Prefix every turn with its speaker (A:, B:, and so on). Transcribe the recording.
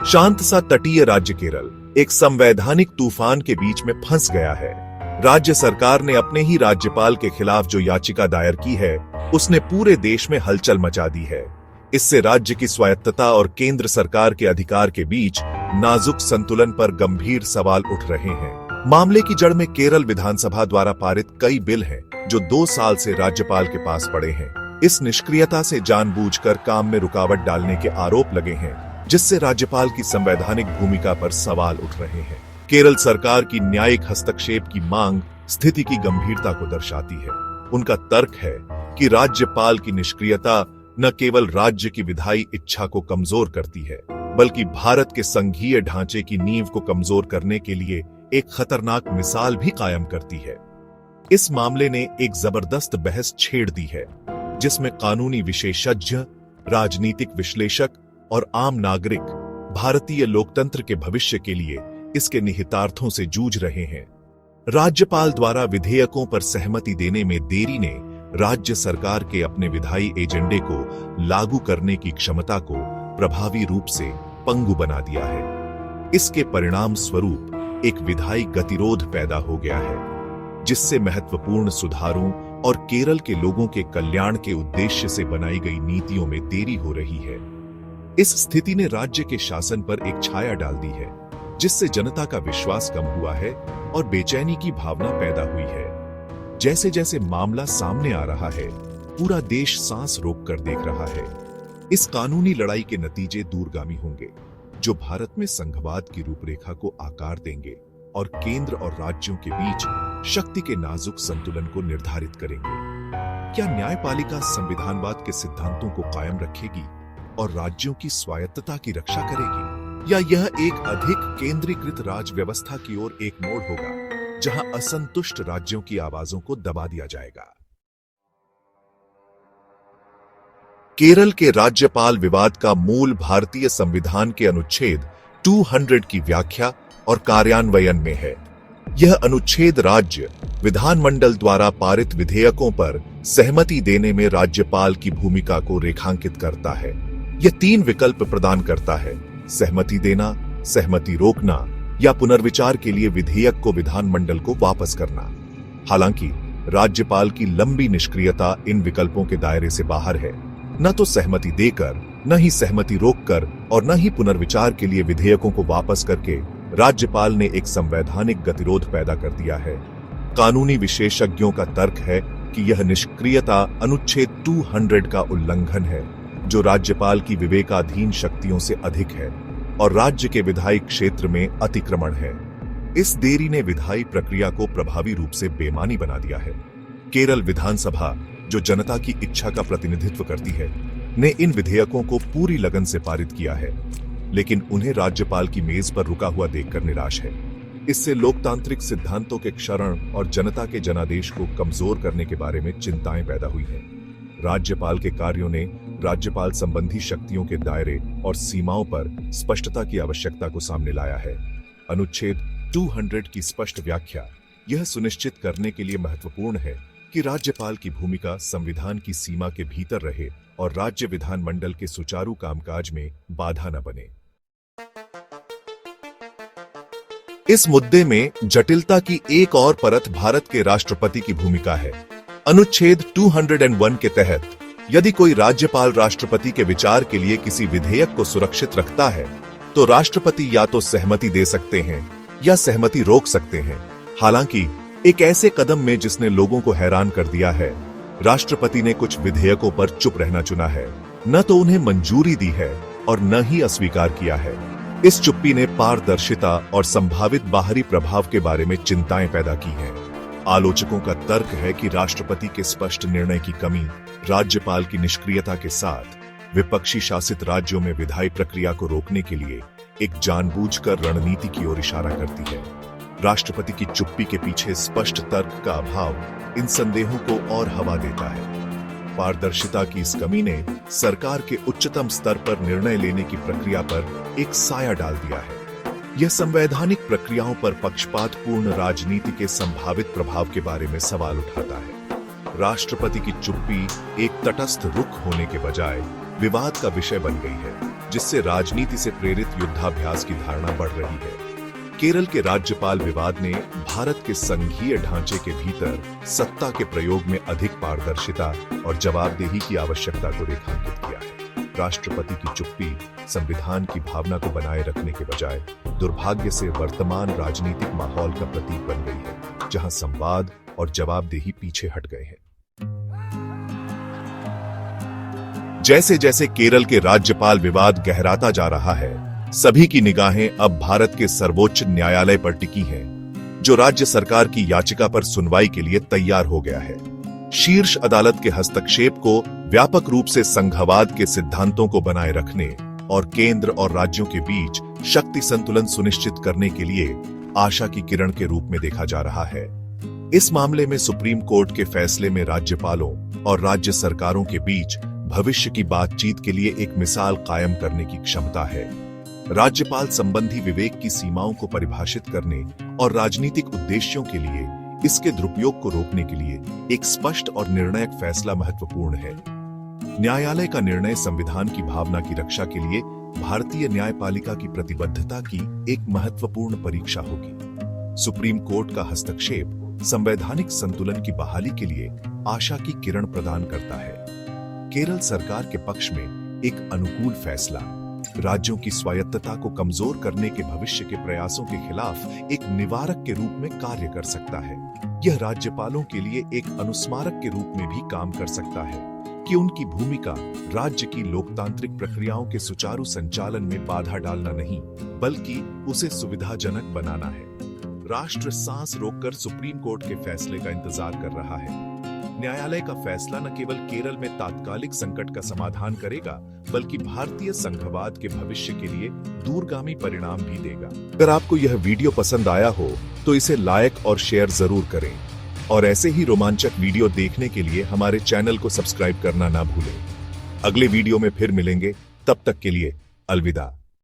A: शांत सा तटीय राज्य केरल एक संवैधानिक तूफान के बीच में फंस गया है। राज्य सरकार ने अपने ही राज्यपाल के खिलाफ जो याचिका दायर की है, उसने पूरे देश में हलचल मचा दी है। इससे राज्य की स्वायत्तता और केंद्र सरकार के अधिकार के बीच नाजुक संतुलन पर गंभीर सवाल उठ रहे हैं। मामले की जड़ में केरल विधानसभा द्वारा पारित कई बिल हैं, जो 2 साल से राज्यपाल के पास पड़े हैं। इस निष्क्रियता से जानबूझकर काम में रुकावट डालने के आरोप लगे हैं, जिससे राज्यपाल की संवैधानिक भूमिका पर सवाल उठ रहे हैं। केरल सरकार की न्यायिक हस्तक्षेप की मांग स्थिति की गंभीरता को दर्शाती है। उनका तर्क है कि राज्यपाल की निष्क्रियता न केवल राज्य की विधायी इच्छा को कमजोर करती है, बल्कि भारत के संघीय ढांचे की नींव को कमजोर करने के लिए एक खतरनाक मिसाल भी कायम करती है। इस मामले ने एक जबरदस्त बहस छेड़ दी है, जिसमें कानूनी विशेषज्ञ, राजनीतिक विश्लेषक और आम नागरिक भारतीय लोकतंत्र के भविष्य के लिए इसके निहितार्थों से जूझ रहे हैं। राज्यपाल द्वारा विधेयकों पर सहमति देने में देरी ने राज्य सरकार के अपने विधायी एजेंडे को लागू करने की क्षमता को प्रभावी रूप से पंगु बना दिया है। इसके परिणाम स्वरूप एक विधायी गतिरोध पैदा हो गया है, जिससे महत्वपूर्ण सुधारों और केरल के लोगों के कल्याण के उद्देश्य से बनाई गई नीतियों में देरी हो रही है। इस स्थिति ने राज्य के शासन पर एक छाया डाल दी है, जिससे जनता का विश्वास कम हुआ है और बेचैनी की भावना पैदा हुई है। जैसे जैसे मामला सामने आ रहा है, पूरा देश सांस रोककर देख रहा है। इस कानूनी लड़ाई के नतीजे दूरगामी होंगे, जो भारत में संघवाद की रूपरेखा को आकार देंगे और केंद्र और राज्यों के बीच शक्ति के नाजुक संतुलन को निर्धारित करेंगे। क्या न्यायपालिका संविधानवाद के सिद्धांतों को कायम रखेगी और राज्यों की स्वायत्तता की रक्षा करेगी, या यह एक अधिक केंद्रीकृत राज व्यवस्था की ओर एक मोड़ होगा, जहां असंतुष्ट राज्यों की आवाजों को दबा दिया जाएगा? केरल के राज्यपाल विवाद का मूल भारतीय संविधान के अनुच्छेद 200 की व्याख्या और कार्यान्वयन में है। यह अनुच्छेद राज्य विधानमंडल द्वारा पारित विधेयकों पर सहमति देने में राज्यपाल की भूमिका को रेखांकित करता है। यह 3 विकल्प प्रदान करता है: सहमति देना, सहमति रोकना या पुनर्विचार के लिए विधेयक को विधानमंडल को वापस करना। हालांकि राज्यपाल की लंबी निष्क्रियता इन विकल्पों के दायरे से बाहर है। न तो सहमति देकर, न ही सहमति रोककर और न ही पुनर्विचार के लिए विधेयकों को वापस करके राज्यपाल ने एक संवैधानिक गतिरोध पैदा कर दिया है। कानूनी विशेषज्ञों का तर्क है कि यह निष्क्रियता अनुच्छेद 200 का उल्लंघन है, जो राज्यपाल की विवेकाधीन शक्तियों से अधिक है और राज्य के विधायी क्षेत्र में अतिक्रमण है। इस देरी ने विधायी प्रक्रिया को प्रभावी रूप से बेमानी बना दिया है। केरल विधानसभा, जो जनता की इच्छा का प्रतिनिधित्व करती है, ने इन विधेयकों को पूरी लगन से पारित किया है, लेकिन उन्हें राज्यपाल की मेज पर रुका हुआ देखकर निराश है। इससे लोकतांत्रिक सिद्धांतों के क्षरण और जनता के जनादेश को कमजोर करने के बारे में चिंताएं पैदा हुई हैं। राज्यपाल के कार्यों ने राज्यपाल संबंधी शक्तियों के दायरे और सीमाओं पर स्पष्टता की आवश्यकता को सामने लाया है। अनुच्छेद 200 की स्पष्ट व्याख्या यह सुनिश्चित करने के लिए महत्वपूर्ण है कि राज्यपाल की भूमिका संविधान की सीमा के भीतर रहे और राज्य विधानमंडल के सुचारू कामकाज में बाधा न बने। इस मुद्दे में जटिलता की एक और परत भारत के राष्ट्रपति की भूमिका है। अनुच्छेद 201 के तहत यदि कोई राज्यपाल राष्ट्रपति के विचार के लिए किसी विधेयक को सुरक्षित रखता है, तो राष्ट्रपति या तो सहमति दे सकते हैं या सहमति रोक सकते हैं। हालांकि एक ऐसे कदम में जिसने लोगों को हैरान कर दिया है, राष्ट्रपति ने कुछ विधेयकों पर चुप रहना चुना है। न तो उन्हें मंजूरी दी है और न ही अस्वीकार किया है। इस चुप्पी ने पारदर्शिता और संभावित बाहरी प्रभाव के बारे में चिंताएं पैदा की हैं। आलोचकों का तर्क है कि राष्ट्रपति के स्पष्ट निर्णय की कमी राज्यपाल की निष्क्रियता के साथ विपक्षी शासित राज्यों में विधायी प्रक्रिया को रोकने के लिए एक जानबूझकर रणनीति की ओर इशारा करती है। राष्ट्रपति की चुप्पी के पीछे स्पष्ट तर्क का अभाव इन संदेहों को और हवा देता है। पारदर्शिता की इस कमी ने सरकार के उच्चतम स्तर पर निर्णय लेने की प्रक्रिया पर एक साया डाल दिया है। यह संवैधानिक प्रक्रियाओं पर पक्षपातपूर्ण राजनीति के संभावित प्रभाव के बारे में सवाल उठाता है। राष्ट्रपति की चुप्पी एक तटस्थ रुख होने के बजाय विवाद का विषय बन गई है। जिससे राजनीति से प्रेरित युद्धाभ्यास की धारणा बढ़ रही है। केरल के राज्यपाल विवाद ने भारत के संघीय ढांचे के भीतर सत्ता के प्रयोग में अधिक पारदर्शिता और जवाबदेही की आवश्यकता को रेखांकित किया है। राष्ट्रपति की चुप्पी संविधान की भावना को बनाए रखने के बजाय दुर्भाग्य से वर्तमान राजनीतिक माहौल का प्रतीक बन गई है, जहां संवाद और जवाबदेही पीछे हट गए हैं। जैसे जैसे केरल के राज्यपाल विवाद गहराता जा रहा है, सभी की निगाहें अब भारत के सर्वोच्च न्यायालय पर टिकी हैं, जो राज्य सरकार की याचिका पर सुनवाई के लिए तैयार हो गया है। शीर्ष अदालत के हस्तक्षेप को व्यापक रूप से संघवाद के सिद्धांतों को बनाए रखने और केंद्र और राज्यों के बीच शक्ति संतुलन सुनिश्चित करने के लिए आशा की किरण के रूप में देखा जा रहा है। इस मामले में सुप्रीम कोर्ट के फैसले में राज्यपालों और राज्य सरकारों के बीच भविष्य की बातचीत के लिए एक मिसाल कायम करने की क्षमता है। राज्यपाल संबंधी विवेक की सीमाओं को परिभाषित करने और राजनीतिक उद्देश्यों के लिए इसके दुरुपयोग को रोकने के लिए एक स्पष्ट और निर्णायक फैसला महत्वपूर्ण है। न्यायालय का निर्णय संविधान की भावना की रक्षा के लिए भारतीय न्यायपालिका की प्रतिबद्धता की एक महत्वपूर्ण परीक्षा होगी। सुप्रीम कोर्ट का हस्तक्षेप संवैधानिक संतुलन की बहाली के लिए आशा की किरण प्रदान करता है। केरल सरकार के पक्ष में एक अनुकूल फैसला राज्यों की स्वायत्तता को कमजोर करने के भविष्य के प्रयासों के खिलाफ एक निवारक के रूप में कार्य कर सकता है। यह राज्यपालों के लिए एक अनुस्मारक के रूप में भी काम कर सकता है कि उनकी भूमिका राज्य की लोकतांत्रिक प्रक्रियाओं के सुचारू संचालन में बाधा डालना नहीं, बल्कि उसे सुविधाजनक बनाना है। राष्ट्र सांस रोककर सुप्रीम कोर्ट के फैसले का इंतजार कर रहा है। न्यायालय का फैसला न केवल केरल में तात्कालिक संकट का समाधान करेगा, बल्कि भारतीय संघवाद के भविष्य के लिए दूरगामी परिणाम भी देगा। अगर आपको यह वीडियो पसंद आया हो तो इसे लाइक और शेयर जरूर करें और ऐसे ही रोमांचक वीडियो देखने के लिए हमारे चैनल को सब्सक्राइब करना ना भूलें। अगले वीडियो में फिर मिलेंगे, तब तक के लिए अलविदा।